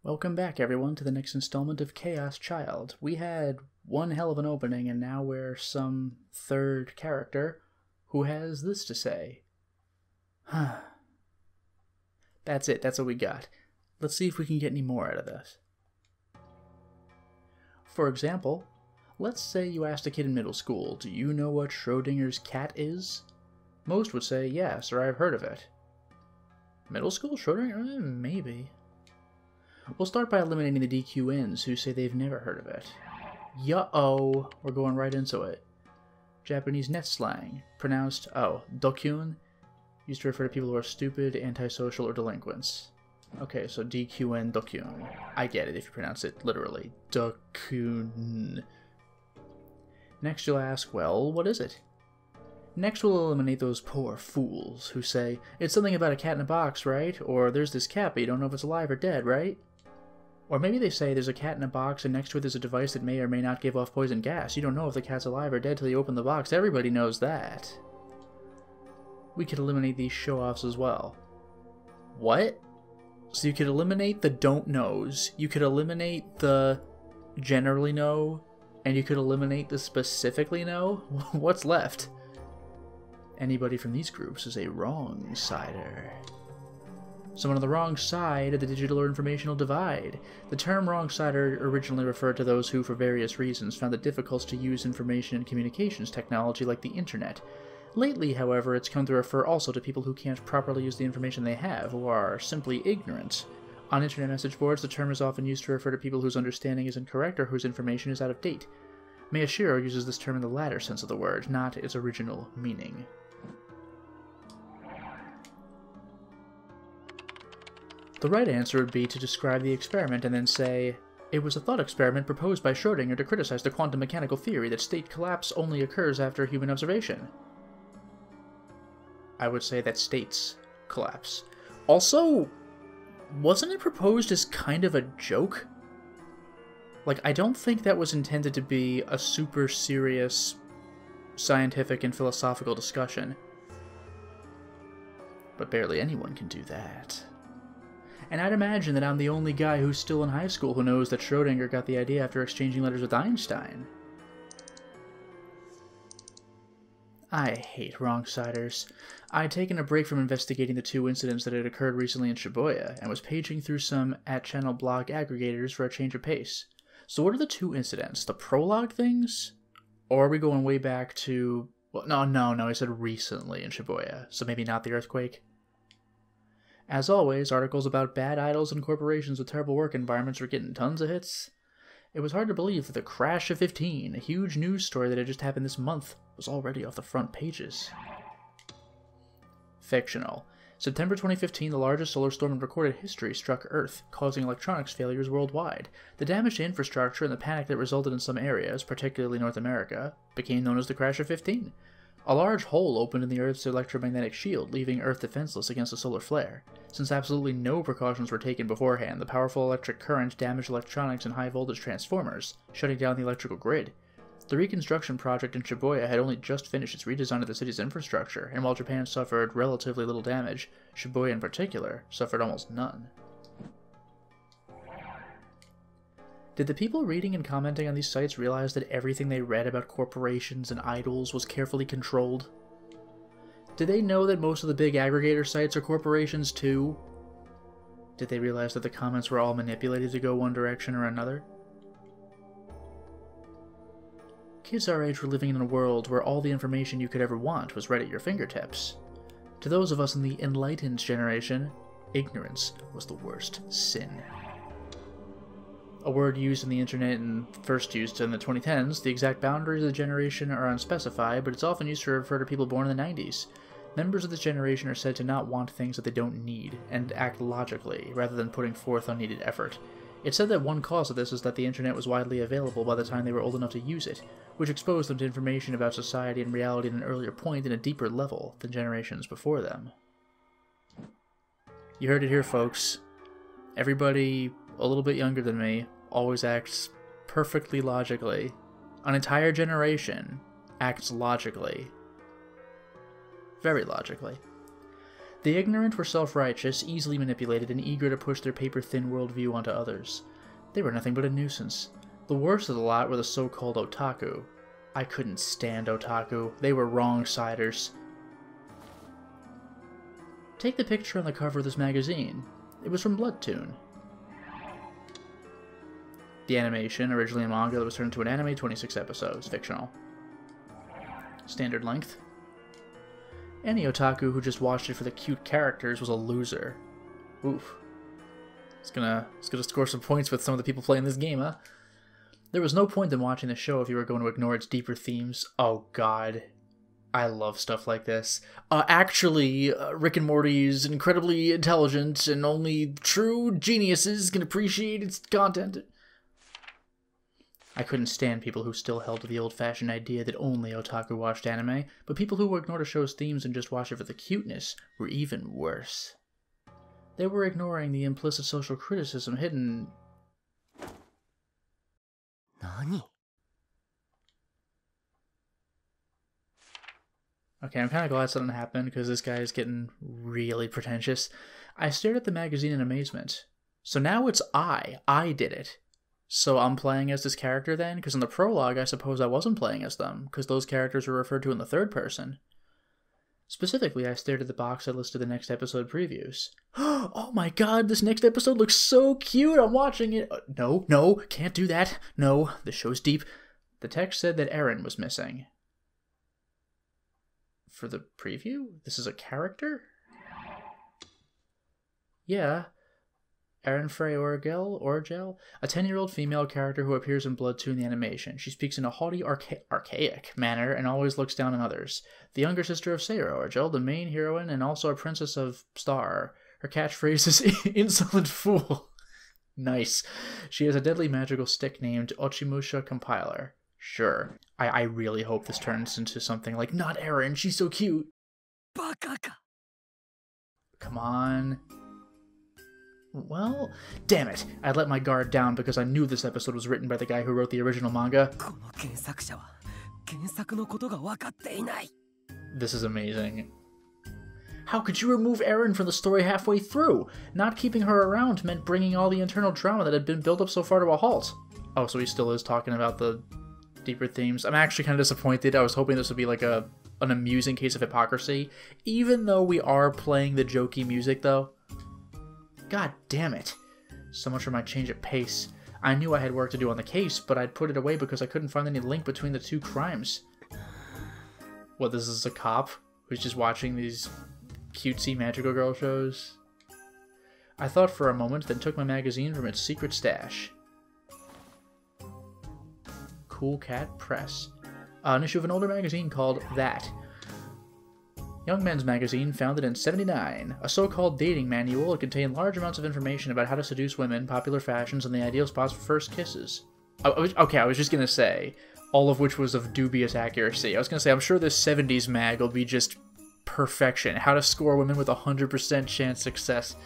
Welcome back, everyone, to the next installment of Chaos Child. We had one hell of an opening, and now we're some third character who has this to say. That's it, that's what we got. Let's see if we can get any more out of this. For example, let's say you asked a kid in middle school, do you know what Schrodinger's cat is? Most would say yes, or I've heard of it. Middle school? Schrodinger? Maybe. We'll start by eliminating the DQNs who say they've never heard of it. Yo-oh, we're going right into it. Japanese net slang, pronounced, dokyun, used to refer to people who are stupid, antisocial, or delinquents. Okay, so DQN, dokyun. I get it if you pronounce it literally. Dokyun. Next you'll ask, well, what is it? Next we'll eliminate those poor fools who say, it's something about a cat in a box, right? Or there's this cat, but you don't know if it's alive or dead, right? Or maybe they say there's a cat in a box and next to it there's a device that may or may not give off poison gas. You don't know if the cat's alive or dead till you open the box. Everybody knows that. We could eliminate these show-offs as well. What? So you could eliminate the don't knows, you could eliminate the generally know, and you could eliminate the specifically know? What's left? Anybody from these groups is a wrong-sider. Someone on the wrong side of the digital or informational divide. The term wrong-sider originally referred to those who, for various reasons, found it difficult to use information and communications technology like the internet. Lately, however, it's come to refer also to people who can't properly use the information they have, or are simply ignorant. On internet message boards, the term is often used to refer to people whose understanding is incorrect or whose information is out of date. Miyashiro uses this term in the latter sense of the word, not its original meaning. The right answer would be to describe the experiment and then say, it was a thought experiment proposed by Schrödinger to criticize the quantum mechanical theory that state collapse only occurs after human observation. I would say that states collapse. Also, wasn't it proposed as kind of a joke? Like, I don't think that was intended to be a super serious scientific and philosophical discussion. But barely anyone can do that. And I'd imagine that I'm the only guy who's still in high school who knows that Schrödinger got the idea after exchanging letters with Einstein. I hate wrong-siders. I had taken a break from investigating the two incidents that had occurred recently in Shibuya, and was paging through some at-channel blog aggregators for a change of pace. So what are the two incidents? The prologue things? Or are we going way back to... Well, no, I said recently in Shibuya, so maybe not the earthquake? As always, articles about bad idols and corporations with terrible work environments were getting tons of hits. It was hard to believe that the crash of 15, a huge news story that had just happened this month, was already off the front pages. Fictional. September 2015, the largest solar storm in recorded history struck Earth, causing electronics failures worldwide. The damage to infrastructure and the panic that resulted in some areas, particularly North America, became known as the crash of 15. A large hole opened in the Earth's electromagnetic shield, leaving Earth defenseless against a solar flare. Since absolutely no precautions were taken beforehand, the powerful electric current damaged electronics and high-voltage transformers, shutting down the electrical grid. The reconstruction project in Shibuya had only just finished its redesign of the city's infrastructure, and while Japan suffered relatively little damage, Shibuya in particular suffered almost none. Did the people reading and commenting on these sites realize that everything they read about corporations and idols was carefully controlled? Did they know that most of the big aggregator sites are corporations too? Did they realize that the comments were all manipulated to go one direction or another? Kids our age were living in a world where all the information you could ever want was right at your fingertips. To those of us in the enlightened generation, ignorance was the worst sin. A word used in the internet and first used in the 2010s, the exact boundaries of the generation are unspecified, but it's often used to refer to people born in the 90s. Members of this generation are said to not want things that they don't need, and act logically, rather than putting forth unneeded effort. It's said that one cause of this is that the internet was widely available by the time they were old enough to use it, which exposed them to information about society and reality at an earlier point and a deeper level than generations before them. You heard it here, folks. Everybody a little bit younger than me always acts perfectly logically. An entire generation acts logically. Very logically. The ignorant were self-righteous, easily manipulated, and eager to push their paper-thin worldview onto others. They were nothing but a nuisance. The worst of the lot were the so-called otaku. I couldn't stand otaku. They were wrong-siders. Take the picture on the cover of this magazine. It was from Bloodtoon. The animation, originally a manga that was turned into an anime, 26 episodes, fictional. Standard length. Any otaku who just watched it for the cute characters was a loser. Oof. It's gonna score some points with some of the people playing this game, huh? There was no point in watching the show if you were going to ignore its deeper themes. Oh god. I love stuff like this. Actually, Rick and Morty is incredibly intelligent, and only true geniuses can appreciate its content. I couldn't stand people who still held to the old-fashioned idea that only otaku watched anime, but people who ignored a show's themes and just watched it for the cuteness were even worse. They were ignoring the implicit social criticism hidden... Nani? Okay, I'm kind of glad something happened, because this guy is getting really pretentious. I stared at the magazine in amazement. So now it's I. I did it. So I'm playing as this character then? Because in the prologue, I suppose I wasn't playing as them, because those characters were referred to in the third person. Specifically, I stared at the box that listed the next episode previews. Oh my god, this next episode looks so cute! I'm watching it! No, can't do that. No, the show's deep. The text said that Eren was missing. For the preview? This is a character? Yeah. Eren Frey Orgel? A 10-year-old female character who appears in Bloodtoon the animation. She speaks in a haughty, archaic manner and always looks down on others. The younger sister of Sayra Orgel, the main heroine and also a princess of Star. Her catchphrase is insolent fool. Nice. She has a deadly magical stick named Ochimusha Compiler. Sure. I really hope this turns into something like, not Eren, she's so cute. Bakaka. Come on. Well, damn it. I let my guard down because I knew this episode was written by the guy who wrote the original manga. This is amazing. How could you remove Eren from the story halfway through? Not keeping her around meant bringing all the internal drama that had been built up so far to a halt. Oh, so he still is talking about the deeper themes. I'm actually kind of disappointed. I was hoping this would be like an amusing case of hypocrisy. Even though we are playing the jokey music, though. God damn it. So much for my change of pace. I knew I had work to do on the case, but I'd put it away because I couldn't find any link between the two crimes. What, this is a cop who's just watching these cutesy magical girl shows? I thought for a moment, then took my magazine from its secret stash. Cool Cat Press. An issue of an older magazine called That. Young Men's Magazine, founded in '79. A so-called dating manual, it contained large amounts of information about how to seduce women, popular fashions, and the ideal spots for first kisses. Okay, I was just gonna say, all of which was of dubious accuracy. I was gonna say, I'm sure this 70s mag will be just perfection. How to score women with 100% chance success.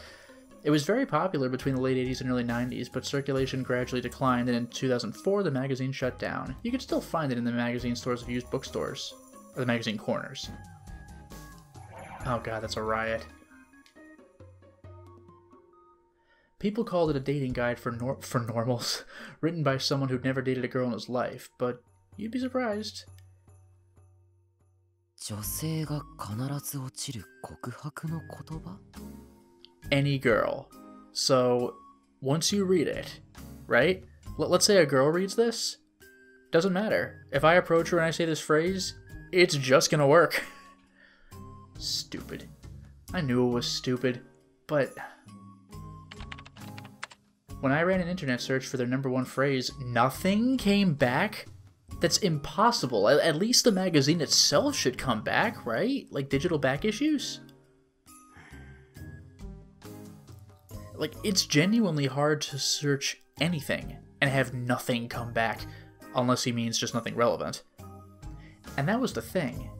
It was very popular between the late 80s and early 90s, but circulation gradually declined, and in 2004 the magazine shut down. You could still find it in the magazine stores of used bookstores, or the magazine corners. Oh god, that's a riot. People called it a dating guide for normals, written by someone who'd never dated a girl in his life, but you'd be surprised. Any girl. So, once you read it, right? Let's say a girl reads this. Doesn't matter. If I approach her and I say this phrase, it's just gonna work. Stupid. I knew it was stupid, but... When I ran an internet search for their #1 phrase, nothing came back? That's impossible. At least the magazine itself should come back, right? Like digital back issues? Like, it's genuinely hard to search anything and have nothing come back, unless he means just nothing relevant. And that was the thing.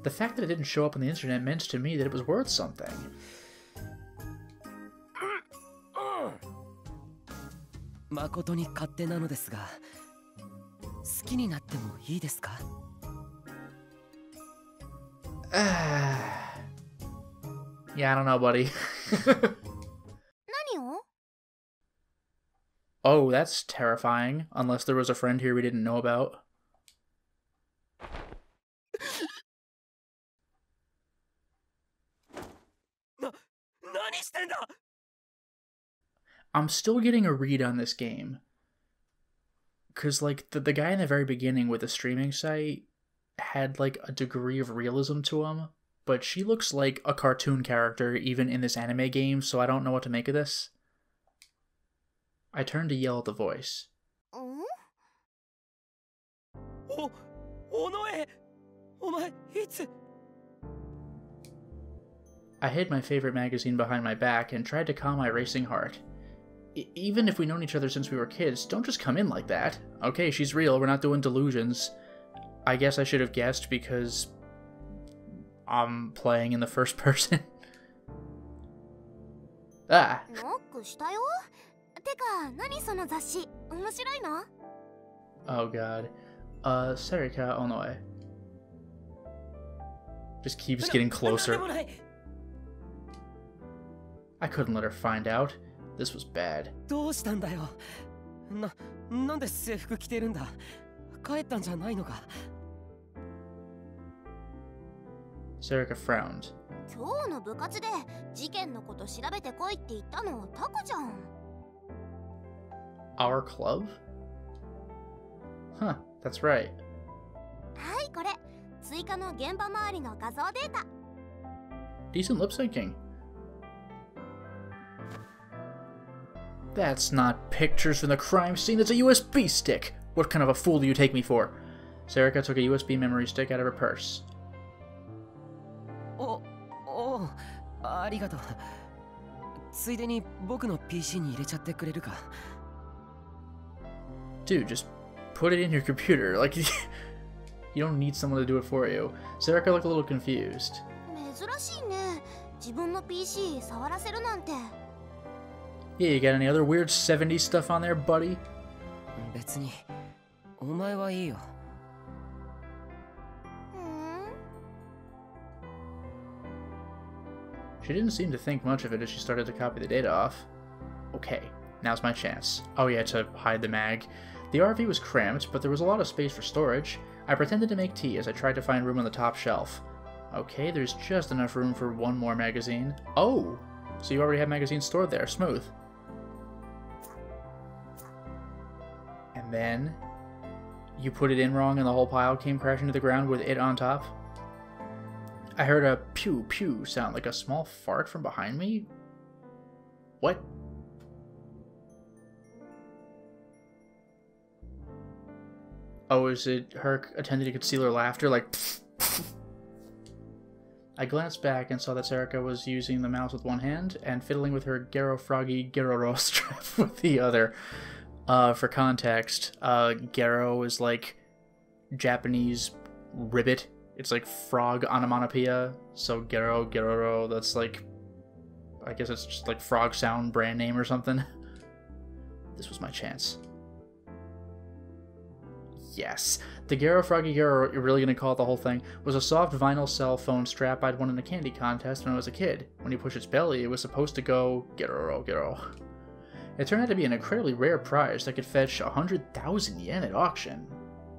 The fact that it didn't show up on the internet meant to me that it was worth something. Yeah, I don't know, buddy. 何を Oh, that's terrifying. Unless there was a friend here we didn't know about. 何してんだ I'm still getting a read on this game. Because, like, the guy in the very beginning with the streaming site had, like, a degree of realism to him. But she looks like a cartoon character even in this anime game, so I don't know what to make of this. I turned to yell at the voice. ん 尾上お前いつ I hid my favorite magazine behind my back and tried to calm my racing heart. Even if we've known each other since we were kids, don't just come in like that. Okay, she's real, we're not doing delusions. I guess I should have guessed because I'm playing in the first person. Ah! ノックしたよ。てか、何その雑誌面白いの Oh god. Serika Onoe. Just keeps getting closer. なんでもない I couldn't let her find out. This was bad. どうしたんだよなんで制服着てるんだ帰ったんじゃないのか Serika frowned. 今日の部活で事件のこと調べてこいって言ったのタコじゃん。 Our club? Huh, that's right. はい、これ追加の現場周りの画像データ。 Decent lip syncing. That's not pictures from the crime scene, that's a USB stick! What kind of a fool do you take me for? Serika took a USB memory stick out of her purse. おありがとうついでに僕の PC に入れちゃってくれるか Dude, just put it in your computer. Like, you don't need someone to do it for you. Serika looked a little confused. 珍しいね。自分の PC 触らせるなんて。 Yeah, you got any other weird 70s stuff on there, buddy? 別にお前はいいよ She didn't seem to think much of it as she started to copy the data off. Okay, now's my chance. Oh yeah, to hide the mag. The RV was cramped, but there was a lot of space for storage. I pretended to make tea as I tried to find room on the top shelf. Okay, there's just enough room for one more magazine. Oh! So you already have magazines stored there. Smooth. And then you put it in wrong and the whole pile came crashing to the ground with it on top? I heard a pew pew sound like a small fart from behind me? What? Oh, is it her attempting to conceal her laughter? Like, I glanced back and saw that Serika was using the mouse with one hand and fiddling with her Gero Froggy Geroro strap with the other. For context, Gero is like Japanese ribbit. It's like frog onomatopoeia. So Gero, Geroro, that's like, I guess it's just like frog sound brand name or something. This was my chance. Yes. The Gero Froggy Gero, you're really gonna call it the whole thing, was a soft vinyl cell phone strap I'd won in a candy contest when I was a kid. When you push its belly, it was supposed to go Geroro Gero. It turned out to be an incredibly rare prize that could fetch 100,000 yen at auction.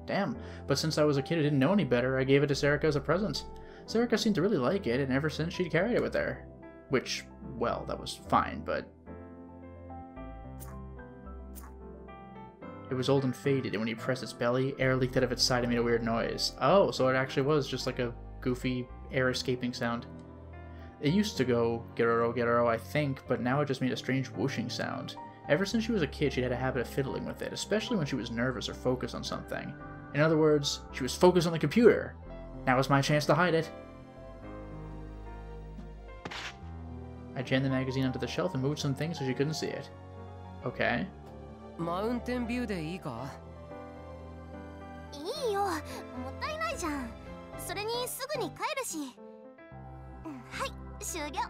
Damn, but since I was a kid who didn't know any better, I gave it to Serika as a present. Serika seemed to really like it, and ever since she'd carried it with her. Which, well, that was fine, but... It was old and faded, and when you pressed its belly, air leaked out of its side and made a weird noise. Oh, so it actually was just like a goofy air escaping sound. It used to go Geroro Geroro, I think, but now it just made a strange whooshing sound. Ever since she was a kid, she'd had a habit of fiddling with it, especially when she was nervous or focused on something. In other words, she was focused on the computer. Now was my chance to hide it. I jammed the magazine onto the shelf and moved some things so she couldn't see it. Okay. マウンテンビューでいいかいいよ、もったいないじゃん。それにすぐに帰るし。はい、終了。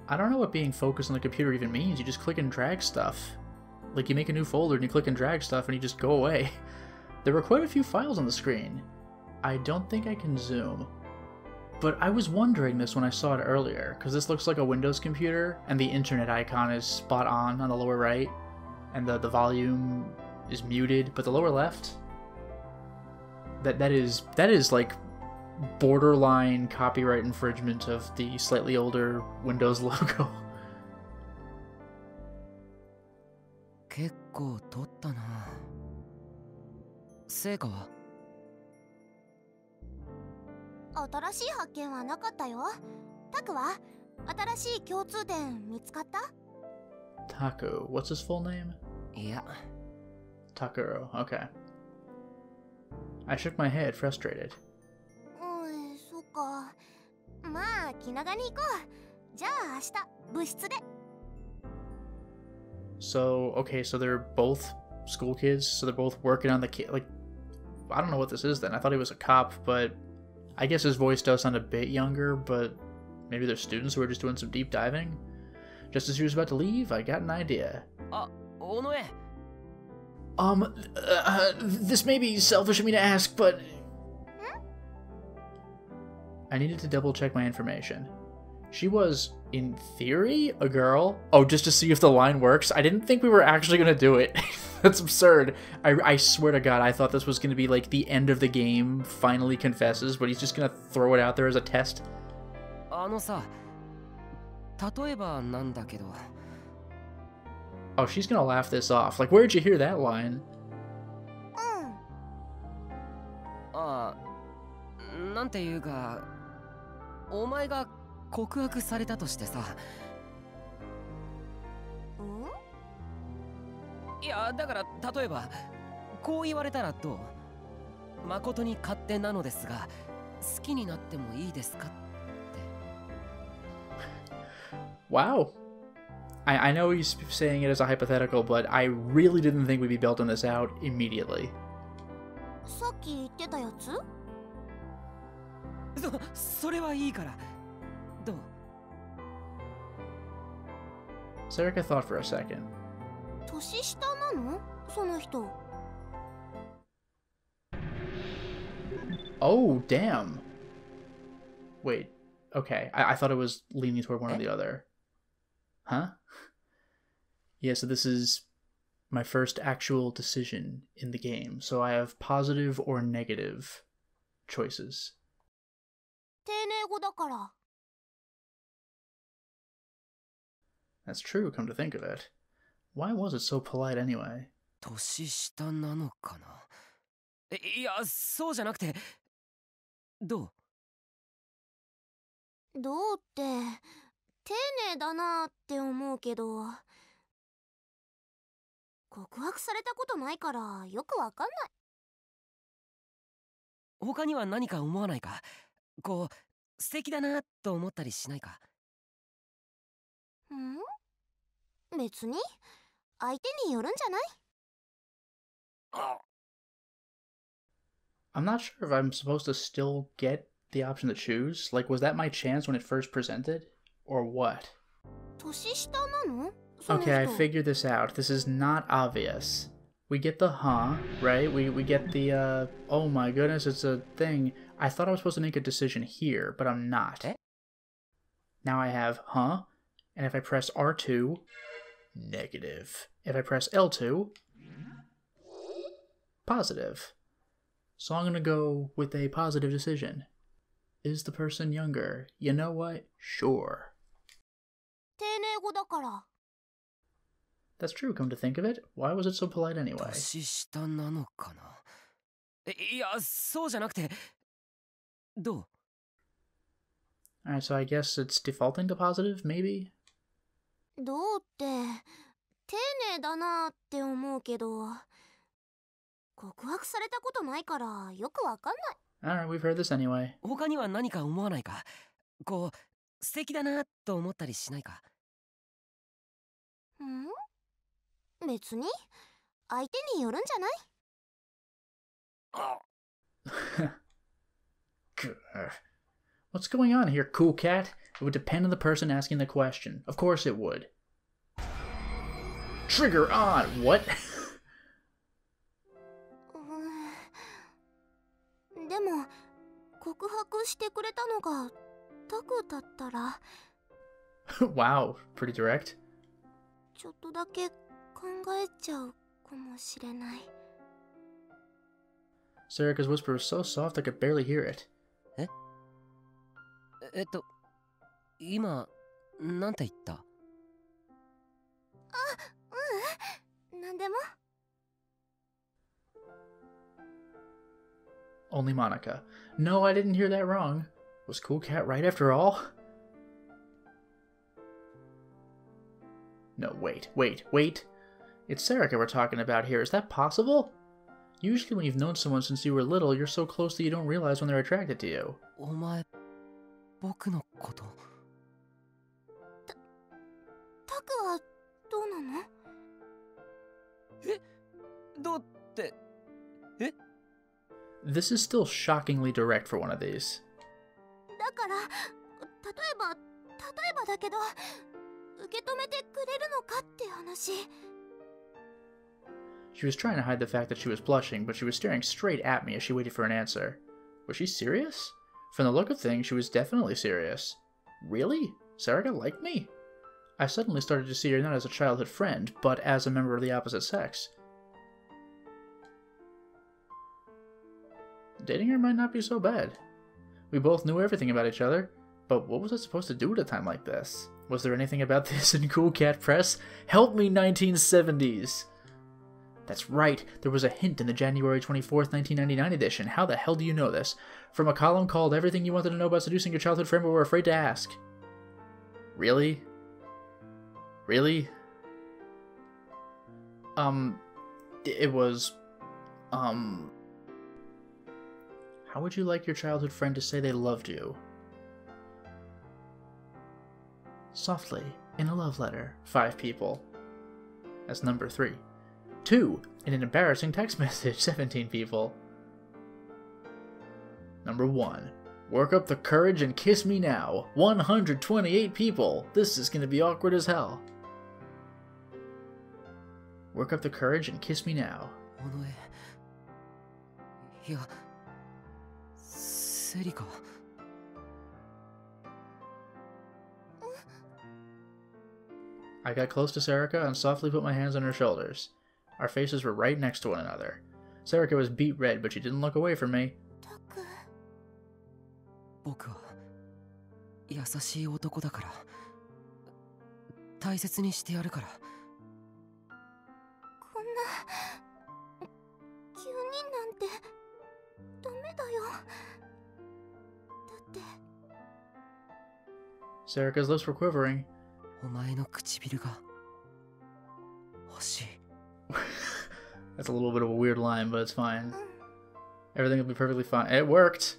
I don't know what being focused on the computer even means. You just click and drag stuff. Like, you make a new folder and you click and drag stuff and you just go away. There were quite a few files on the screen. I don't think I can zoom. But I was wondering this when I saw it earlier, because this looks like a Windows computer, and the internet icon is spot on the lower right, and the volume is muted, but the lower left, that is like borderline copyright infringement of the slightly older Windows logo. 結構取ったな。成果は？新しい発見はなかったよ。タクは新しい共通点見つかった？ Taku, what's his full name? いや。Takuro, okay. I shook my head, frustrated. そっか。まあ気長に行こう。じゃあ明日部室で。So, okay, so they're both school kids, so they're both working on the kid. Like, I don't know what this is then. I thought he was a cop, but I guess his voice does sound a bit younger, but maybe they're students who are just doing some deep diving? Just as he was about to leave, I got an idea. Onoe. This may be selfish of me to ask, but... I needed to double check my information. She was, in theory, a girl. Oh, just to see if the line works? I didn't think we were actually going to do it. That's absurd. I swear to God, I thought this was going to be like the end of the game, finally confesses, but he's just going to throw it out there as a test. さ、例えばなんだけど。Oh, she's going to laugh this off. Like, where'd you hear that line? なんていうか、お前が告白されたとしてさ。いや、だから例えばこう言われたらどう？誠に勝手なのですが、好きになってもいいですかって。Wow. I know he's saying it as a hypothetical, but I really didn't think we'd be building this out immediately. さっき言ってたやつ？それはいいから。どう？ Sarika thought for a second. 年下なの？その人。Oh, damn. Wait. Okay. I thought it was leaning toward one or the other. Huh? Yeah, so this is my first actual decision in the game. So I have positive or negative choices. 丁寧語だから。That's true, come to think of it. Why was it so polite anyway? 年下なのかな。いや、そうじゃなくて、どう？どうって、丁寧だなって思うけど、告白されたことないからよくわかんない。他には何か思わないか？こう、素敵だなと思ったりしないか？別に相手によるんじゃない？ I'm not sure if I'm supposed to still get the option to choose. Like, was that my chance when it first presented? Or what? 年下なの？ Okay, I figured this out. This is not obvious. We get the huh, right? We get the, oh my goodness, it's a thing. I thought I was supposed to make a decision here, but I'm not. Now I have huh, and if I press R2, negative. If I press L2, positive. So I'm gonna go with a positive decision. Is the person younger? You know what? Sure. 丁寧語だから。That's true, come to think of it. Why was it so polite anyway? 年下なのかな。いや、そうじゃなくて、どう？ Alright, so I guess it's defaulting to positive, maybe? どうって、丁寧だなって思うけど、告白されたことないからよくわかんない。Alright, we've heard this anyway. 他には何か思わないか？こう、素敵だなと思ったりしないか？別に相手によるんじゃない？ What's going on here, cool cat? It would depend on the person asking the question. Of course it would. Trigger on! What? でも告白してくれたののがタクだったら Wow, pretty direct. ちょっとだけ考えちゃうかもしれない。 Sarika's whisper was so soft I could barely hear it. 今、なんて言った？あ、ううん、なんでも。 Only Monica. No, I didn't hear that wrong. Was Cool Cat right after all? No, wait. It's Sarika we're talking about here. Is that possible? Usually when you've known someone since you were little, you're so close that you don't realize when they're attracted to you. お前、僕のこと。タクはどうなの？どうって。This is still shockingly direct for one of these. だから、例えばだけど、受け止めてくれるのかって話。 She was trying to hide the fact that she was blushing, but she was staring straight at me as she waited for an answer. Was she serious? From the look of things, she was definitely serious. Really? Sarika liked me? I suddenly started to see her not as a childhood friend, but as a member of the opposite sex. Dating her might not be so bad. We both knew everything about each other, but what was I supposed to do at a time like this? Was there anything about this in Cool Cat Press? Help me, 1970s! That's right, there was a hint in the January 24th, 1999 edition. How the hell do you know this? From a column called Everything You Wanted to Know About Seducing Your Childhood Friend But Were Afraid to Ask. Really? Really? It was... How would you like your childhood friend to say they loved you? Softly, in a love letter, 5 people. That's number 3. 2, in an embarrassing text message, 17 people. Number 1, work up the courage and kiss me now, 128 people. This is gonna be awkward as hell. Work up the courage and kiss me now. 尾上。いや、セリカ。I got close to Sarika and softly put my hands on her shoulders. Our faces were right next to one another. Sarika was beet red, but she didn't look away from me. タク。僕は優しい男だから。大切にしてやるから。こんな急になんてダメだよ。だって。 Sarika's lips were quivering. お前の唇が欲しい。That's a little bit of a weird line, but it's fine. Everything will be perfectly fine. It worked!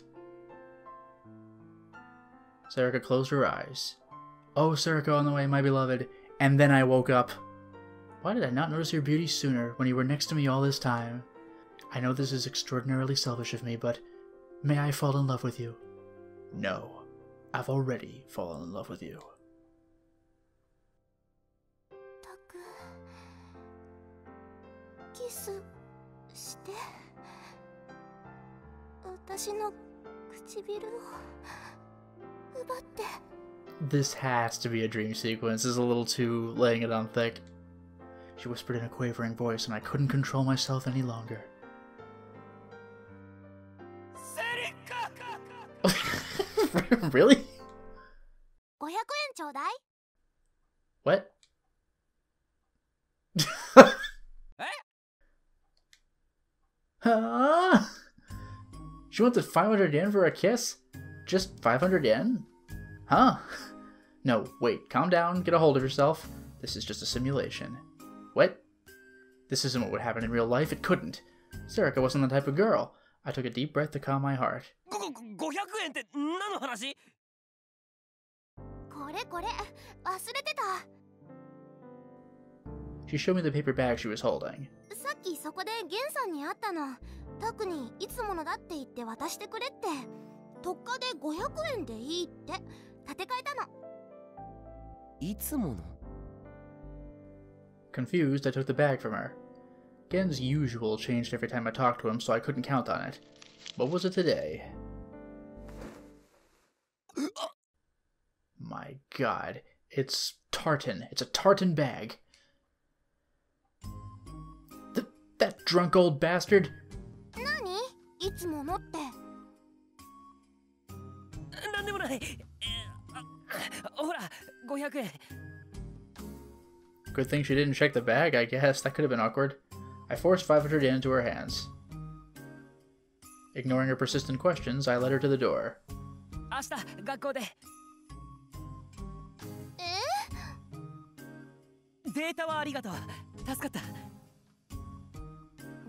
Sarika closed her eyes. Oh, Sarika on the way, my beloved. And then I woke up. Why did I not notice your beauty sooner when you were next to me all this time? I know this is extraordinarily selfish of me, but may I fall in love with you? No. I've already fallen in love with you. タク。キスして。私の唇を奪って。 This has to be a dream sequence. This is a little too laying it on thick. She whispered in a quavering voice, and I couldn't control myself any longer. Really? 500円ちょうだい。 What? Huh? She wanted 500 yen for a kiss? Just 500 yen? Huh? No, wait, calm down, get a hold of yourself. This is just a simulation. What? This isn't what would happen in real life, it couldn't. Sarika wasn't the type of girl. I took a deep breath to calm my heart. 500円って何の話？これ忘れてた。 She showed me the paper bag she was holding. さっきそこでゲンさんに会ったの。タクにいつものだって言って渡してくれって。特価で500円でいいって立て替えたの。いつもの？ Confused, I took the bag from her. Gen's usual changed every time I talked to him, so I couldn't count on it. What was it today? My god. It's tartan. It's a tartan bag. That drunk old bastard. 何いつものって。なんでもない。ほら、500円。Good thing she didn't check the bag, I guess. That could have been awkward. I forced 500 yen into her hands. Ignoring her persistent questions, I led her to the door. 明日、学校で。データはありがとう。助かった。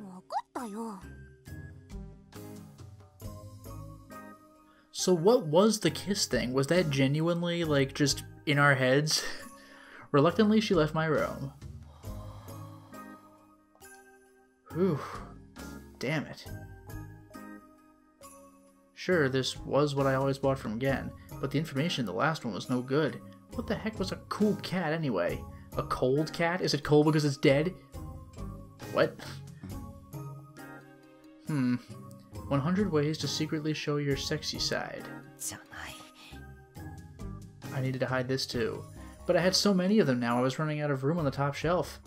わかったよ。So what was the kiss thing? Was that genuinely, like, just in our heads? Reluctantly, she left my room. Whew. Damn it. Sure, this was what I always bought from Gen, but the information in the last one was no good. What the heck was a cool cat anyway? A cold cat? Is it cold because it's dead? What? 100 ways to secretly show your sexy side. I needed to hide this too. But I had so many of them now, I was running out of room on the top shelf.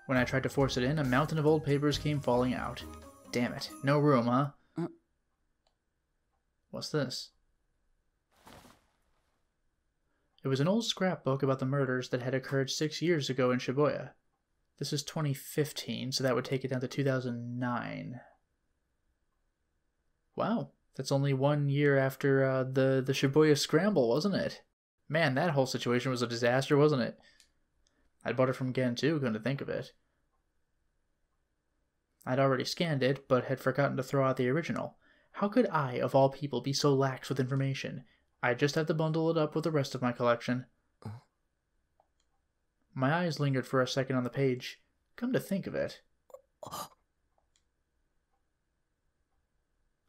When I tried to force it in, a mountain of old papers came falling out. Damn it. No room, huh? What's this? It was an old scrapbook about the murders that had occurred 6 years ago in Shibuya. This is 2015, so that would take it down to 2009. Wow, that's only 1 year after the Shibuya Scramble, wasn't it? Man, that whole situation was a disaster, wasn't it? I'd bought it from Gen too, come to think of it. I'd already scanned it, but had forgotten to throw out the original. How could I, of all people, be so lax with information? I just had to bundle it up with the rest of my collection. My eyes lingered for a second on the page. Come to think of it.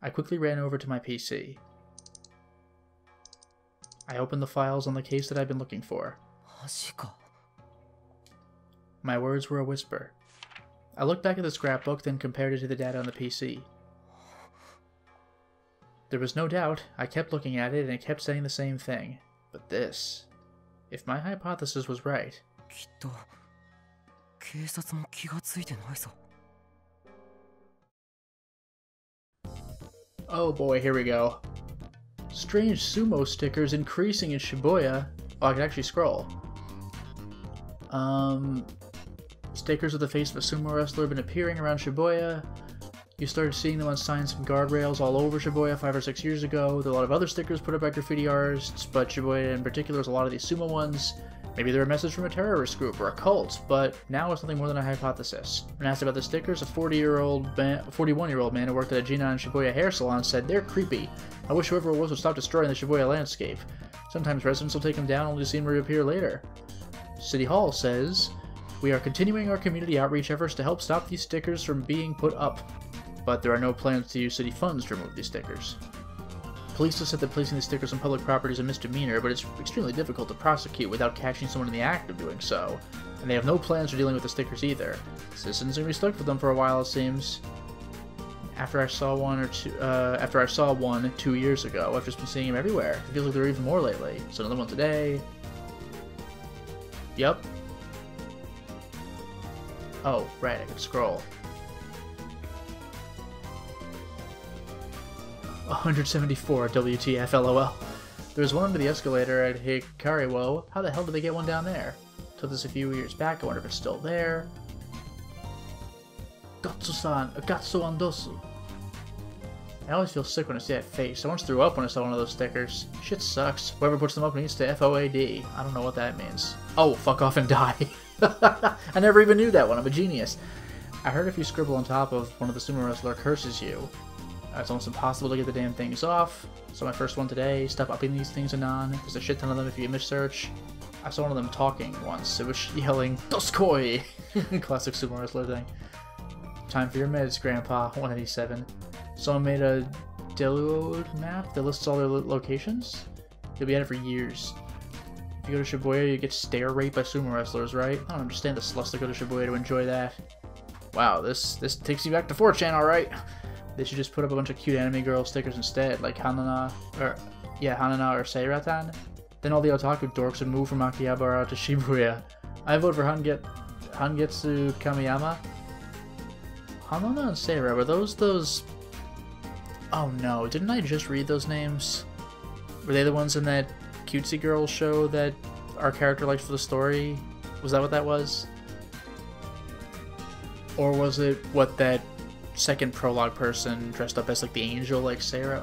I quickly ran over to my PC. I opened the files on the case that I'd been looking for. My words were a whisper. I looked back at the scrapbook, then compared it to the data on the PC. There was no doubt. I kept looking at it, and it kept saying the same thing. But this... If my hypothesis was right... Oh boy, here we go. Strange sumo stickers increasing in Shibuya. Oh, I can actually scroll. Stickers with the face of a sumo wrestler have been appearing around Shibuya. You started seeing them on signs and guardrails all over Shibuya 5 or 6 years ago. There are a lot of other stickers put up by graffiti artists, but Shibuya in particular has a lot of these sumo ones. Maybe they're a message from a terrorist group or a cult, but now it's nothing more than a hypothesis. When asked about the stickers, a 41-year-old man who worked at a Jinan Shibuya hair salon said, "They're creepy. I wish whoever it was would stop destroying the Shibuya landscape. Sometimes residents will take them down only to see them reappear later." City Hall says, "We are continuing our community outreach efforts to help stop these stickers from being put up, but there are no plans to use city funds to remove these stickers." Police have said that placing the stickers on public property is a misdemeanor, but it's extremely difficult to prosecute without catching someone in the act of doing so, and they have no plans for dealing with the stickers either. Citizens are going to be stuck with them for a while, it seems. After I saw one 2 years ago, I've just been seeing them everywhere. It feels like there are even more lately. So another one today. Yup. Oh, right, I can scroll. 174 WTF LOL. There's one under the escalator at Hikariwo. How the hell did they get one down there? Took this a few years back, I wonder if it's still there. Gatsu-san, Gatsu Andosu. I always feel sick when I see that face. I once threw up when I saw one of those stickers. Shit sucks. Whoever puts them up needs to FOAD. I don't know what that means. Oh, fuck off and die. I never even knew that one. I'm a genius. I heard if you scribble on top of one of the sumo wrestler curses you. It's almost impossible to get the damn things off. So my first one today, stop upping these things anon. There's a shit ton of them if you image search. I saw one of them talking once. It was yelling, "Doskoi!" Classic sumo wrestler thing. Time for your meds, Grandpa. 187. Someone made a delusion map that lists all their locations. You'll be at it for years. If you go to Shibuya, you get stare raped by sumo wrestlers, right? I don't understand the sluts that go to Shibuya to enjoy that. Wow, this takes you back to 4chan, alright. They should just put up a bunch of cute anime girl stickers instead, like Hanana or Seiratan. Then all the otaku dorks would move from Akihabara to Shibuya. I vote for Hangetsu Kamiyama. Hanana and Seira, were those... Oh no, didn't I just read those names? Were they the ones in that cutesy girl show that our character liked for the story? Was that what that was? Or was it what that second prologue person dressed up as like the angel like Sarah?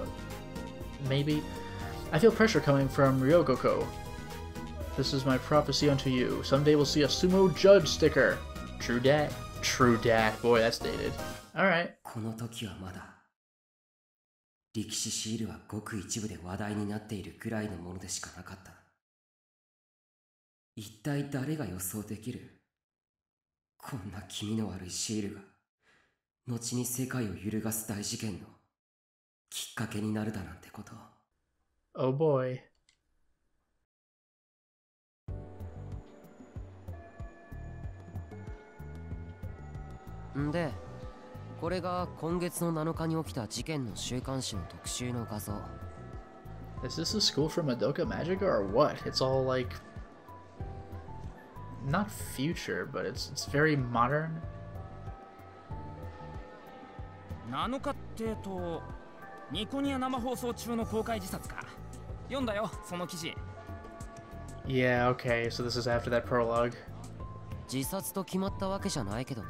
Maybe? I feel pressure coming from Ryogoko. This is my prophecy unto you. Someday we'll see a sumo judge sticker. True dat. True dat. Boy, that's dated. Alright. この時はまだ力士シールはごく一部で話題になっているくらいのものでしかなかった。一体誰が予想できる？こんな気味の悪いシールが後に世界を揺るがす大事件のきっかけになるだなんてこと。Oh boy. んで、これが今月の7日に起きた事件の週刊誌の特集の画像。Is this a school from Madoka Magica or what? It's all like... not future, but it's very modern. 7日ってと、ニコニア生放送中の公開自殺か。読んだよ、その記事。Yeah, okay, so this is after that prologue. 自殺と決まったわけじゃないけどな。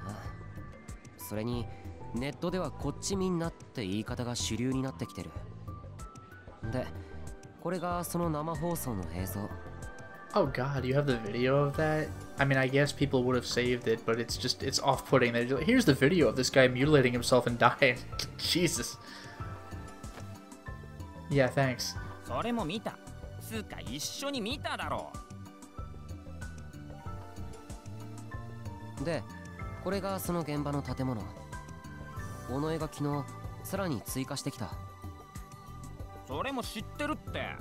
それにネットではこっちみんなって言い方が主流になってきてる。で、これがその生放送の映像。Oh god, you have the video of that? I mean, I guess people would have saved it, but it's just, it's off-putting. They're like, here's the video of this guy mutilating himself and dying. Jesus. Yeah, thanks. それも見た。つうか一緒に見ただろう。で、これがその現場の建物。尾上が昨日さらに追加してきた。それも知ってるって。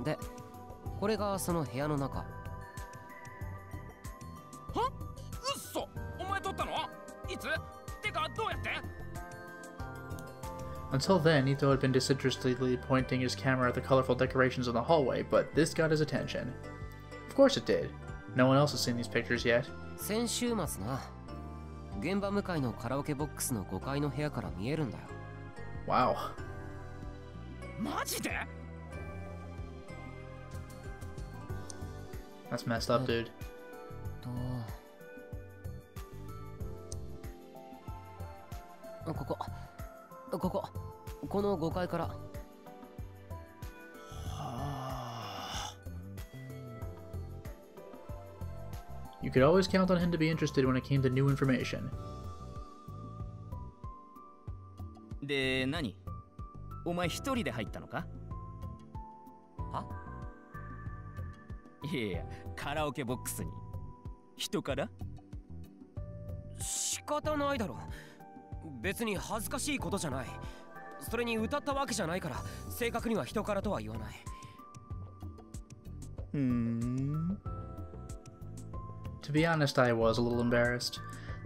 で、これがその部屋の中。は？うっそ！お前撮ったの？いつ？てかどうやって？Until then, Ito had been disinterestedly pointing his camera at the colorful decorations in the hallway, but this got his attention. Of course it did. No one else has seen these pictures yet. 先週末な。現場向かいのカラオケボックスの5階の部屋から見えるんだよ。Wow. マジで？That's messed up, dude. この5階から。You could always count on him to be interested when it came to new information. で、何？お前一人で入ったのか？は？いや、カラオケボックスに。人から？仕方ないだろ。別に恥ずかしいことじゃない。それに歌ったわけじゃないから、正確には人からとは言わない。To be honest, I was a little embarrassed.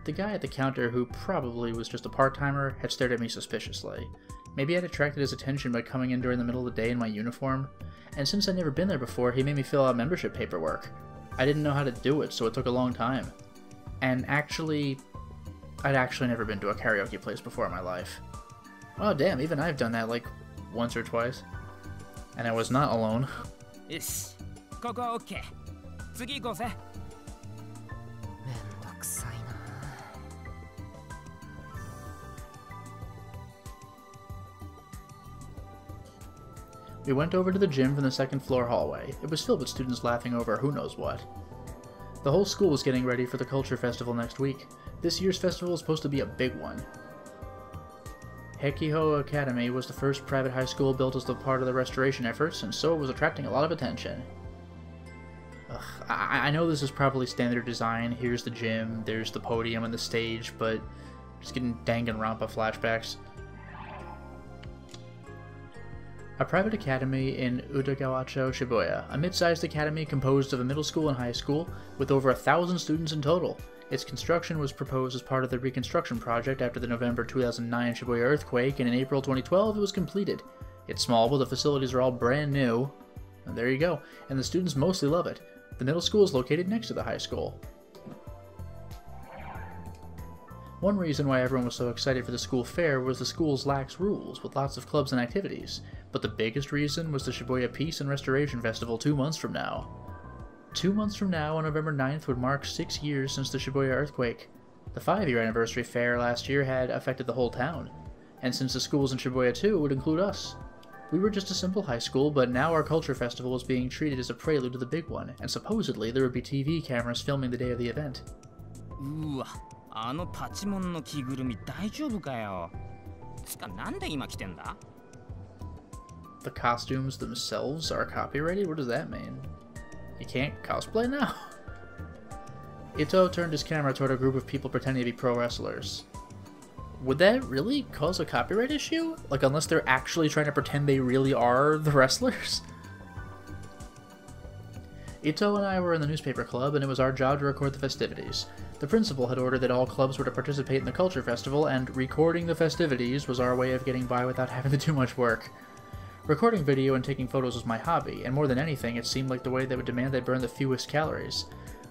The guy at the counter, who probably was just a part-timer, had stared at me suspiciously. Maybe I'd attracted his attention by coming in during the middle of the day in my uniform, and since I'd never been there before, he made me fill out membership paperwork. I didn't know how to do it, so it took a long time. And actually, I'd actually never been to a karaoke place before in my life. Well, damn, even I've done that like once or twice. And I was not alone. よし、ここは OK。次行こうぜ。めんどくさいな。We went over to the gym from the second floor hallway. It was filled with students laughing over who knows what. The whole school was getting ready for the culture festival next week. This year's festival is supposed to be a big one. Hekiho Academy was the first private high school built as a part of the restoration efforts, and so it was attracting a lot of attention. Ugh, I know this is probably standard design. Here's the gym, there's the podium and the stage, but just getting Danganronpa flashbacks. A private academy in Utagawacho, Shibuya, a mid-sized academy composed of a middle school and high school, with over 1,000 students in total. Its construction was proposed as part of the reconstruction project after the November 2009 Shibuya earthquake, and in April 2012 it was completed. It's small, but the facilities are all brand new. And there you go. And the students mostly love it. The middle school is located next to the high school. One reason why everyone was so excited for the school fair was the school's lax rules, with lots of clubs and activities. But the biggest reason was the Shibuya Peace and Restoration Festival 2 months from now. 2 months from now, on November 9th, would mark 6 years since the Shibuya earthquake. The 5-year anniversary fair last year had affected the whole town. And since the schools in Shibuya too, it would include us. We were just a simple high school, but now our culture festival is being treated as a prelude to the big one, and supposedly there would be TV cameras filming the day of the event. うわ、あのパチモンの着ぐるみ大丈夫かよ。つかなんで今着てんだ？ The costumes themselves are copyrighted? What does that mean? You can't cosplay now? Ito turned his camera toward a group of people pretending to be pro wrestlers. Would that really cause a copyright issue? Like, unless they're actually trying to pretend they really are the wrestlers? Ito and I were in the newspaper club, and it was our job to record the festivities. The principal had ordered that all clubs were to participate in the culture festival, and recording the festivities was our way of getting by without having to do much work. Recording video and taking photos was my hobby, and more than anything, it seemed like the way that would demand I burn the fewest calories.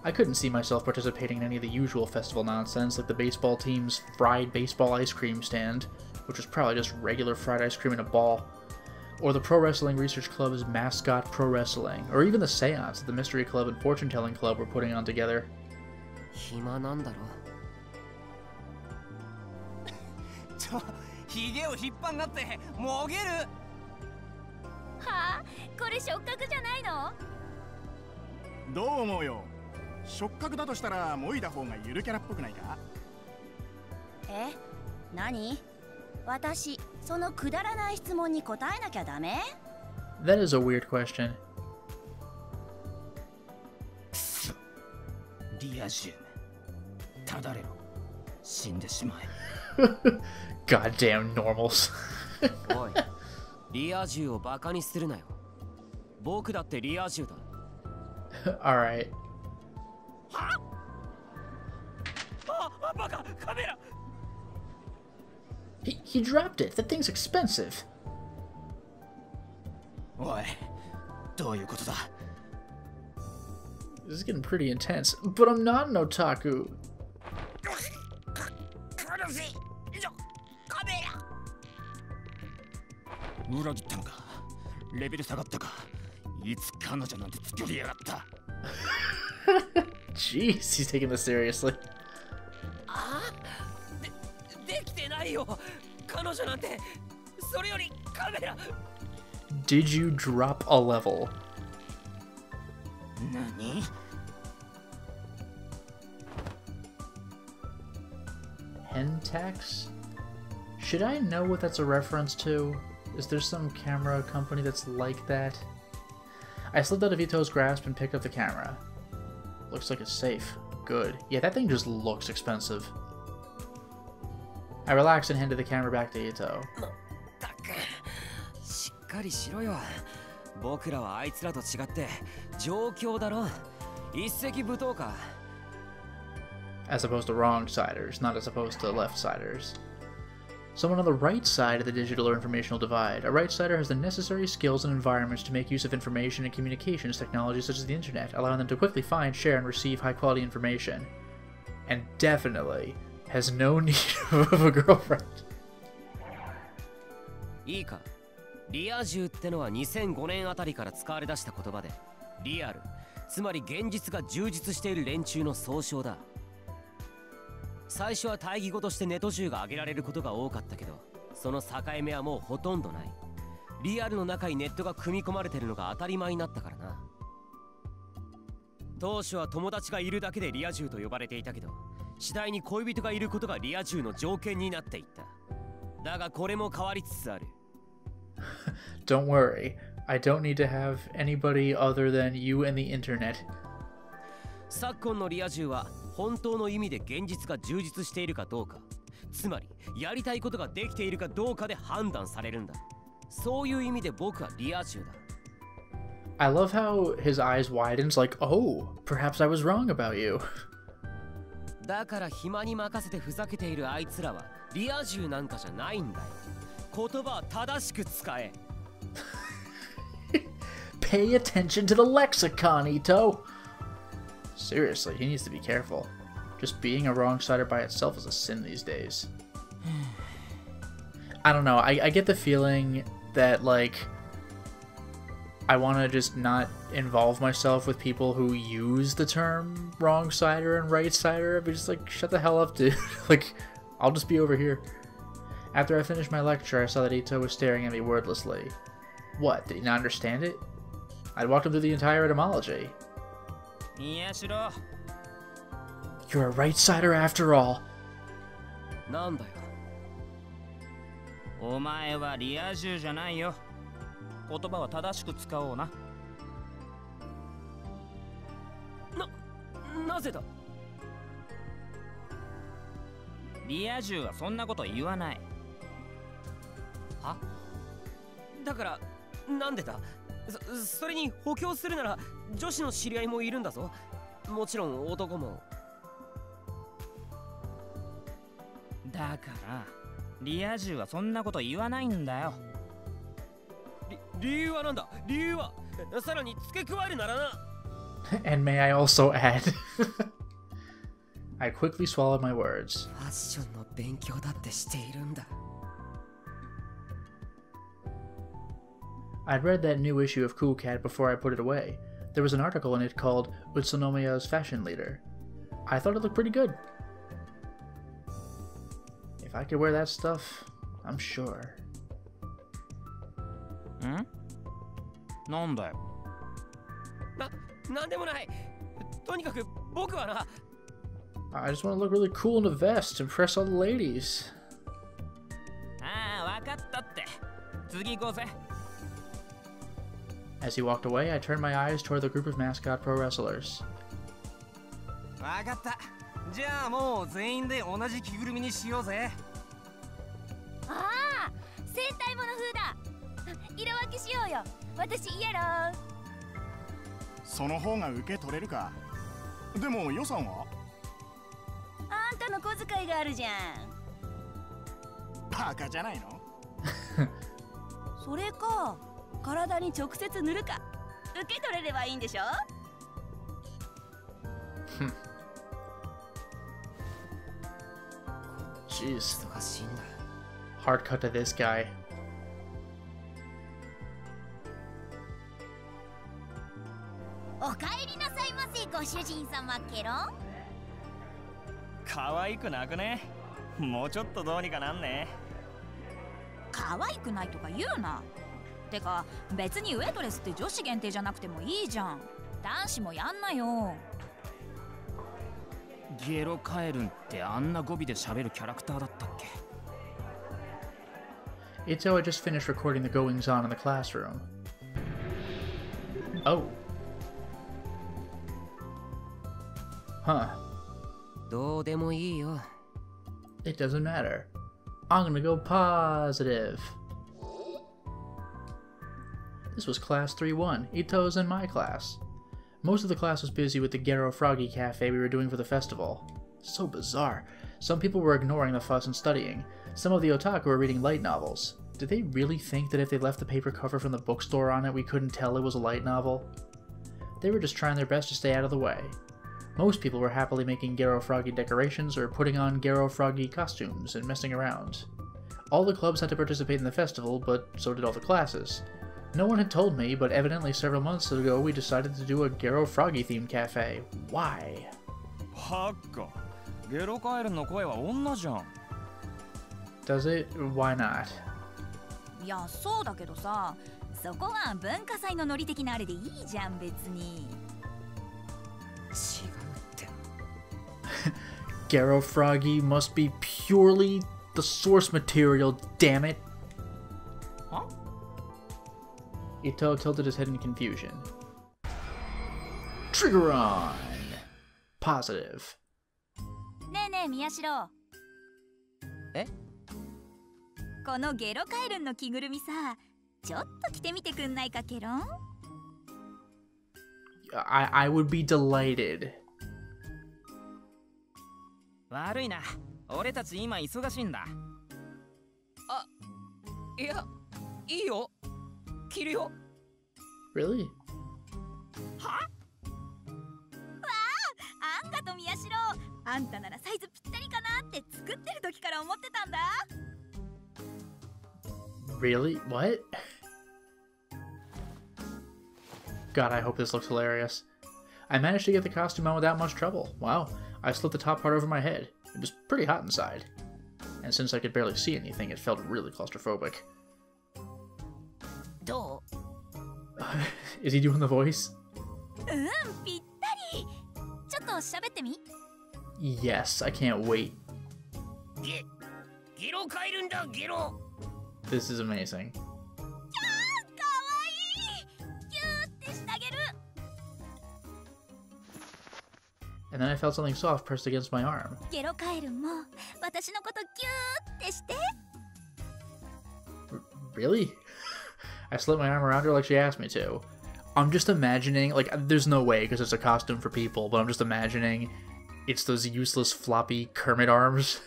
I couldn't see myself participating in any of the usual festival nonsense, like the baseball team's fried baseball ice cream stand, which was probably just regular fried ice cream in a ball, or the Pro Wrestling Research Club's mascot pro wrestling, or even the seance that the Mystery Club and Fortune Telling Club were putting on together. 暇なんだろ。ひげを引っ張んなってもげる。はあ、これ触覚じゃないの？どう思うよ。触覚だとしたらもいだ方がゆるキャラっぽくないか？え、何？私、そのくだらない質問に答えなきゃダメ？ That is a weird question. リア充、ただれろ、死んでしまえ。Goddamn normals. おい、リア充をバカにするなよ。僕だってリア充だ。Alright. は？あ、バカ、カメラ。He dropped it. That thing's expensive. おい、どういうことだ？ This is getting pretty intense. But I'm not an otaku. 苦しい。カメラ。裏切ったのか。レベル下がったか。いつ彼女なんて作りやがった。Jeez, he's taking this seriously. ああ、できてないよ。彼女なんて。それよりカメラ。Did you drop a level? 何Hentax? Should I know what that's a reference to? Is there some camera company that's like that? I slipped out of Ito's grasp and picked up the camera. Looks like it's safe. Good. Yeah, that thing just looks expensive. I relaxed and handed the camera back to Ito. たく、しっかりしろよ。僕らはあいつらと違って状況だろ。一石舞踏か。As opposed to wrong-siders, not as opposed to left-siders. Someone on the right side of the digital or informational divide. A right-sider has the necessary skills and environments to make use of information and communications technologies such as the internet, allowing them to quickly find, share, and receive high-quality information. And definitely has no need of a girlfriend. いいか。リア充ってのは2005年あたりから使われ出した言葉で、リアル、つまり現実が充実している連中の総称だ。最初は対義語としてネト銃が挙げられることが多かったけど、その境目はもうほとんどない。リアルの中にネットが組み込まれてるのが当たり前になったからな。当初は友達がいるだけでリア充と呼ばれていたけど、次第に恋人がいることがリア充の条件になっていった。だがこれも変わりつつある。Don't worry, I don't need to have anybody other than you and the internet. 昨今のリア充は本当の意味で現実が充実しているかどうか、つまりやりたいことができているかどうかで判断されるんだ。そういう意味で僕はリア充だ。I love how his eyes widens like, oh, perhaps I was wrong about you. だから暇に任せてふざけているあいつらはリア充なんかじゃないんだよ。言葉は正しく使え。Pay attention to the lexicon, Ito! Seriously, he needs to be careful. Just being a wrong-sider by itself is a sin these days. I don't know, I get the feeling that, like, I want to just not involve myself with people who use the term wrong-sider and right-sider. But just like, shut the hell up, dude. Like, I'll just be over here. After I finished my lecture, I saw that Ito was staring at me wordlessly. What, did he not understand it? I'd walked him through the entire etymology. You're a right-sider after all. なんだよ。お前はリア充じゃないよ。言葉は正しく使おうな。なぜだ。リア充はそんなこと言わない。は？だからなんでだ。それに補強するなら女子の知り合いもいるんだぞ。もちろん男も。だからリア充はそんなこと言わないんだよ。理由はなんだ。理由はさらに付け加えるならな。And may I also add? I quickly swallowed my words. ファッションの勉強だってしているんだ。I'd read that new issue of Cool Cat before I put it away. There was an article in it called Utsunomiya's Fashion Leader. I thought it looked pretty good. If I could wear that stuff, I'm sure. ん？なんだよ。なんでもない。とにかく僕はな。I just want to look really cool in a vest, impress all the ladies. ああ、わかったって。次行こうぜ。As he walked away, I turned my eyes toward the group of mascot pro wrestlers. わかった。じゃあもう全員で同じ着ぐるみにしようぜ。ああ、戦隊もの風だ。色分けしようよ。私イエロー。その方が受け取れるか。でも予算は？あんたの小遣いがあるじゃん。バカじゃないの？それか、体に直接塗るか。受け取れればいいんでしょ。Jeez. 忙しいんだ。 Hard cut to this guy. おかえりなさいませ、ご主人様ケロン。可愛くなくね？もうちょっとどうにかなんね。可愛くないとか言うな。てか別にウェトレスって女子限定じゃなくてもいいじゃん。男子もやんなよ。ゲロカエルンってあんな語尾で喋るキャラクターだったっけ？ Ito had just finished recording the goings-on in the classroom. Oh. Huh. どうでもいいよ。It doesn't matter. I'm gonna go positive. This was class 3-1. Ito's in my class. Most of the class was busy with the Gero Froggy Cafe we were doing for the festival. So bizarre. Some people were ignoring the fuss and studying. Some of the otaku were reading light novels. Did they really think that if they left the paper cover from the bookstore on it, we couldn't tell it was a light novel? They were just trying their best to stay out of the way. Most people were happily making Gero Froggy decorations or putting on Gero Froggy costumes and messing around. All the clubs had to participate in the festival, but so did all the classes. No one had told me, but evidently several months ago we decided to do a Gero Froggy themed cafe. Why? はっか。ゲロカエルの声は女じゃん。Does it? Why not? いや、そうだけどさ、そこは文化祭のノリ的なあれでいいじゃん、別に。違うって。Gero Froggy must be purely the source material, damn it. Huh? Ito tilted his head in confusion. Trigger on! Positive. ねえねえ、宮代。え？このゲロカエルンの着ぐるみさ、ちょっと着てみてくんないか、ケロン？ I would be delighted. 悪いな。俺たち今忙しいんだ。いや、いいよ。着るよ。Really? あんたと宮代、あんたならサイズぴったりかなって作ってる時から思ってたんだ。 Really? What? God, I hope this looks hilarious. I managed to get the costume on without much trouble. Wow, I slipped the top part over my head. It was pretty hot inside. And since I could barely see anything, it felt really claustrophobic. どう？ Is he doing the voice? ぴったり。ちょっと喋ってみ。 Yes, I can't wait. ゲロ帰るんだ、ゲロ。 This is amazing. かわいい。ギューってしてあげる。 And then I felt something soft pressed against my arm. ゲロカエルも私のことギューってして。 Really? I slipped my arm around her like she asked me to. I'm just imagining, like, there's no way because it's a costume for people, but I'm just imagining it's those useless floppy Kermit arms.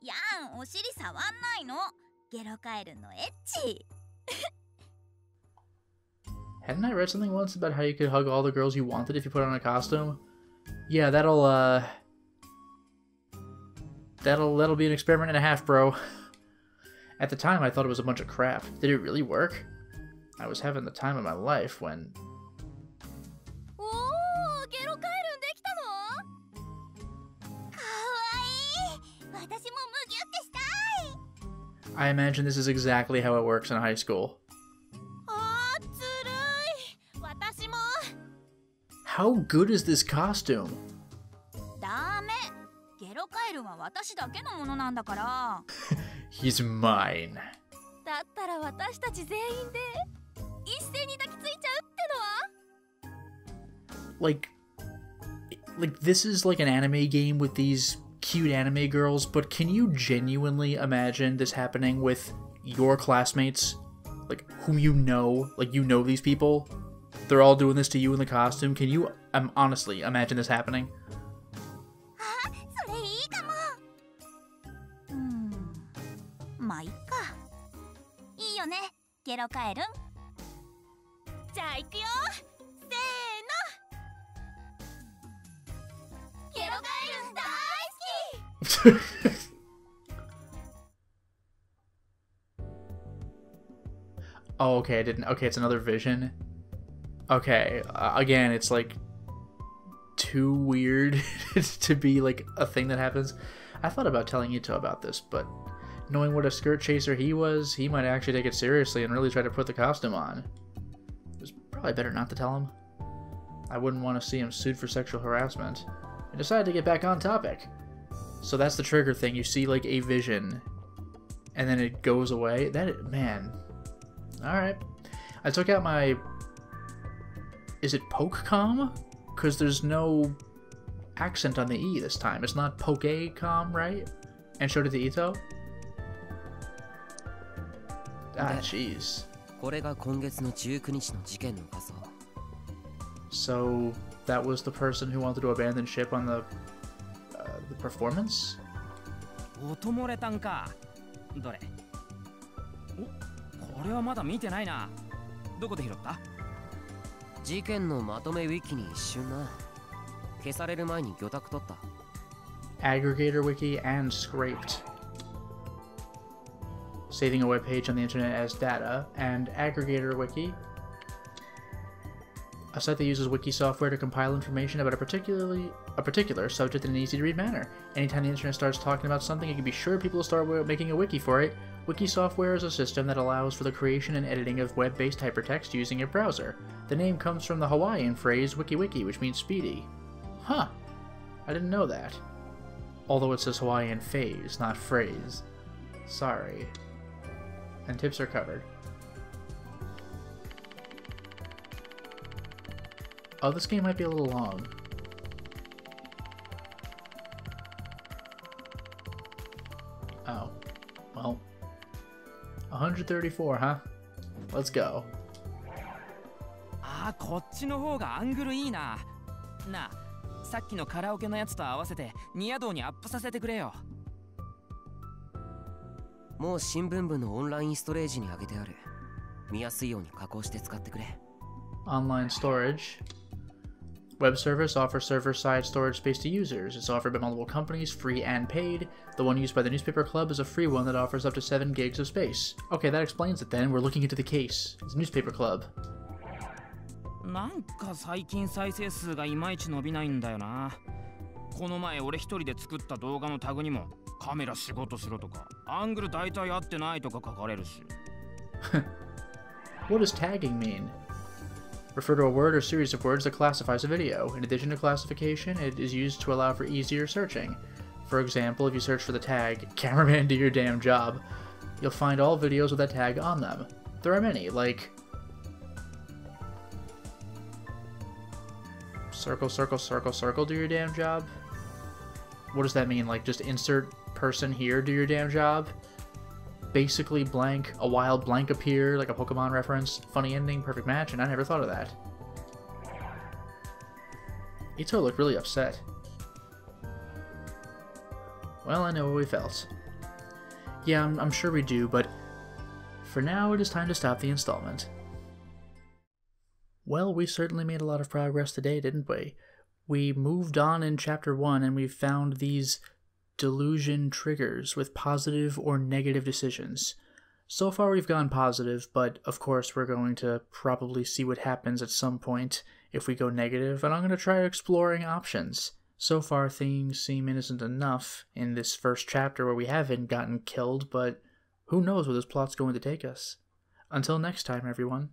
やん、お尻触んないの。ゲロカエルのエッチ。 Hadn't I read something once about how you could hug all the girls you wanted if you put on a costume? Yeah, that'll be an experiment and a half, bro. At the time, I thought it was a bunch of crap. Did it really work? I was having the time of my life when... おー、ゲロカエルできたの？かわいい。私もムギュってしたい。 I imagine this is exactly how it works in high school. あー、ずるい。私も。 How good is this costume? ダメ。ゲロカエルは私だけのものなんだから。 He's mine. だったら私たち全員で一斉に抱きついちゃうってのは？ Like this is like an anime game with these cute anime girls, but can you genuinely imagine this happening with your classmates? Like, whom you know? Like, you know these people? They're all doing this to you in the costume? Can you honestly imagine this happening? あ、それいいかも。まあいっか。いいよね、ゲロカエルン。じゃあ行くよ。せーの。ゲロカエルン大好き。 Oh, okay, I didn't. Okay, it's another vision. Okay, again, it's like too weird to be like a thing that happens. I thought about telling Ito about this, but knowing what a skirt chaser he was, he might actually take it seriously and really try to put the costume on. It was probably better not to tell him. I wouldn't want to see him sued for sexual harassment. I decided to get back on topic. So that's the trigger thing. You see like a vision, and then it goes away. Man. Alright. I took out my... Is it Poke-com? Because there's no accent on the E this time. It's not Poke-com, right? And showed it to Ito? Ah, jeez. これが今月の19日の事件の画像。 So, that was the person who wanted to abandon ship on the performance? 音漏れたんか。どれ？お、これはまだ見てないな。どこで拾った？事件のまとめウィキに一瞬な。消される前に魚拓取った。Aggregator wiki and scraped. Saving a web page on the internet as data, and Aggregator wiki, a site that uses wiki software to compile information about a particular subject in an easy-to-read manner. Anytime the internet starts talking about something, you can be sure people will start making a wiki for it. Wiki software is a system that allows for the creation and editing of web-based hypertext using a browser. The name comes from the Hawaiian phrase wiki-wiki, which means speedy. Huh. I didn't know that. Although it says Hawaiian phase, not phrase. Sorry. And tips are covered. Oh, this game might be a little long. Oh. Well. 134, huh? Let's go. ああ、こっちの方がアングルいいな。なあ、さっきのカラオケのやつと合わせてニア道にアップさせてくれよ。もう新聞部のオンラインストレージに上げてある。見やすいように加工して使ってくれ。Online storage. Web service offers server-side storage space to users. It's offered by multiple companies, free and paid. The one used by the newspaper club is a free one that offers up to 7 gigs of space. Okay, that explains it then. We're looking into the case. It's a newspaper club. なんか最近再生数がいまいち伸びないんだよな。この前俺一人で作った動画のタグにもカメラ仕事しろとかアングル大体合ってないとか書かれるし。What does tagging mean? Refer to a word or series of words that classifies a video. In addition to classification, it is used to allow for easier searching. For example, if you search for the tag, "Cameraman, do your damn job," you'll find all videos with that tag on them. There are many, like circle, circle, circle, circle, do your damn job? What does that mean? Like, just insert person here, do your damn job? Basically blank, a wild blank appear, like a Pokemon reference, funny ending, perfect match, and I never thought of that. Ito looked really upset. Well, I know what we felt. Yeah, I'm sure we do, but for now it is time to stop the installment. Well, we certainly made a lot of progress today, didn't we? We moved on in Chapter 1 and we found these delusion triggers with positive or negative decisions. So far we've gone positive, but of course we're going to probably see what happens at some point if we go negative, and I'm going to try exploring options. So far things seem innocent enough in this first chapter where we haven't gotten killed, but who knows where this plot's going to take us. Until next time, everyone.